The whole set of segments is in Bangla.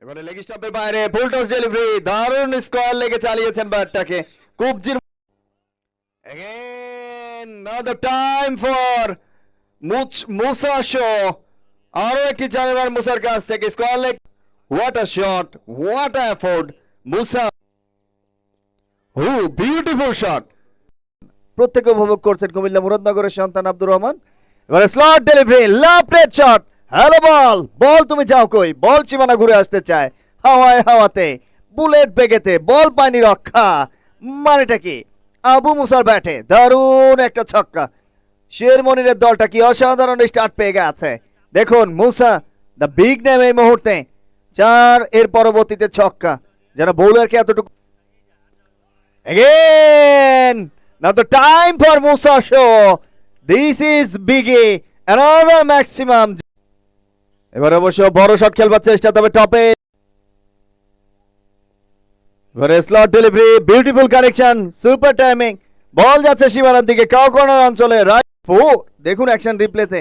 এবারে লেগ স্টাম্পের বাইরে ফুল টস ডেলিভারি, দারুণ স্কোয়ার লেগে চালিয়েছেন ব্যাটটাকে কুকজির। Again another time for Musa show, আরো একটি চারবার মুসার কাছ থেকে square leg. What a shot, what a effort Musa, beautiful shot. প্রত্যেকে উপভোগ করছেন কুমিল্লা মুরাদনগরের সন্তান আব্দুর রহমান। এবারে slot delivery, left shot, hello ball, বল তুমি যাও কই, বল সীমানা ঘুরে আসতে চায় হাওয়ায় হাওয়াতে, বুলেট বেগেতে, বল পায়নি রক্ষা। মানেটা কি? আবু মুসার ব্যাটে দারুণ একটা ছক্কা। শেরমনিরের দলটা কি অসাধারণ স্টার্ট পেয়ে গেছে। দেখুন মুসা দ্য বিগ নেম এই মুহূর্তে 4, এর পরবর্তীতে ছক্কা, যারা বোলারকে এতটুকু। Again now the time for Musa show, this is biggie, another maximum। এবার অবশ্য বড় শট খেলবার চেষ্টা, তবে টপে। এবারে slot delivery, beautiful connection, super timing, ball যাচ্ছে সীমানার দিকে কাউ কর্নার অঞ্চলে, রাইট 4। দেখুন অ্যাকশন রিপ্লেতে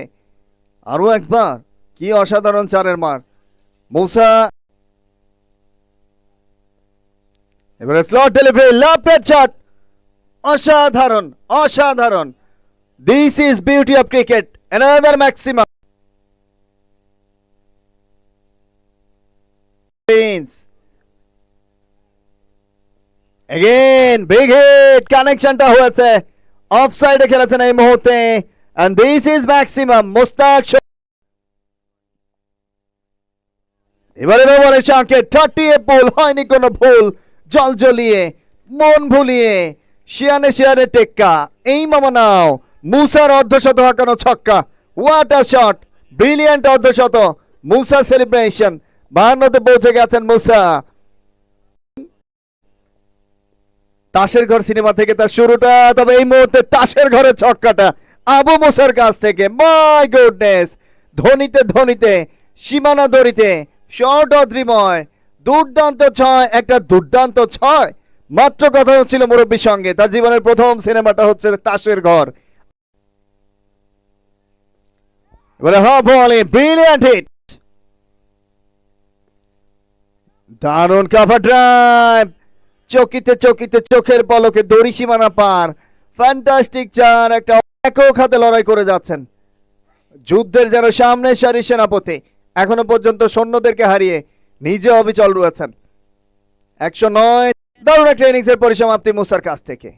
আরো একবার, কি অসাধারণ চারের মার মুসা। এবারে স্লট ডেলিভারি, লেফট শট, অসাধারণ অসাধারণ। This is beauty of cricket, another maximum. Again big hit, কানেকশনটা হয়েছে, অফসাইডে খেলেছেন এই মুহূর্তে, and this is maximum Mustaq. এবারে বলে সংকেত, 30 পুল, হয়নি কোনো ভুল, জল জ্বলিয়ে মন ভুলিয়ে শিয়ানে শিয়ানে টেক্কা, এই মামা নাও। মুসার অর্ধশত হাঁকানো ছক্কা, হোয়াট আ শট, ব্রিলিয়ান্ট অর্ধশত। মুসা সেলিব্রেশন, 52তে পৌঁছে গেছেন মুসা। তাসের ঘর সিনেমা থেকে তার শুরুটা, তবে এই মুহূর্তে তাসের ঘরে ছক্কাটা আবু মুসার কাছ থেকে, মাই গুডনেস। ধোনিতে ধোনিতে সীমানা দড়িতে শর্ট অদ্রিময়, দুর্দান্ত 6, একটা দুর্দান্ত 6। মাত্র কথা হচ্ছিল মুরব্বীর সঙ্গে, তার জীবনের প্রথম সিনেমাটা হচ্ছে তাসের ঘর। এবারে বলে ব্রিলিয়ান্ট হিট, দারুণ কাভার ড্রাইভ, চকিতে চকিতে চোখের পলকে দড়ি সীমানা পার, ফ্যান্টাস্টিক চার। একটা একক হাতে লড়াই করে যাচ্ছেন, যুদ্ধের যেন সামনের সারির সেনাপতি, এখনো পর্যন্ত সৈন্যদেরকে হারিয়ে নিজে অবিচল রয়েছেন। 109, দারুণ একটা ইনিংসের পরিসমাপ্তি মুসার কাছ থেকে।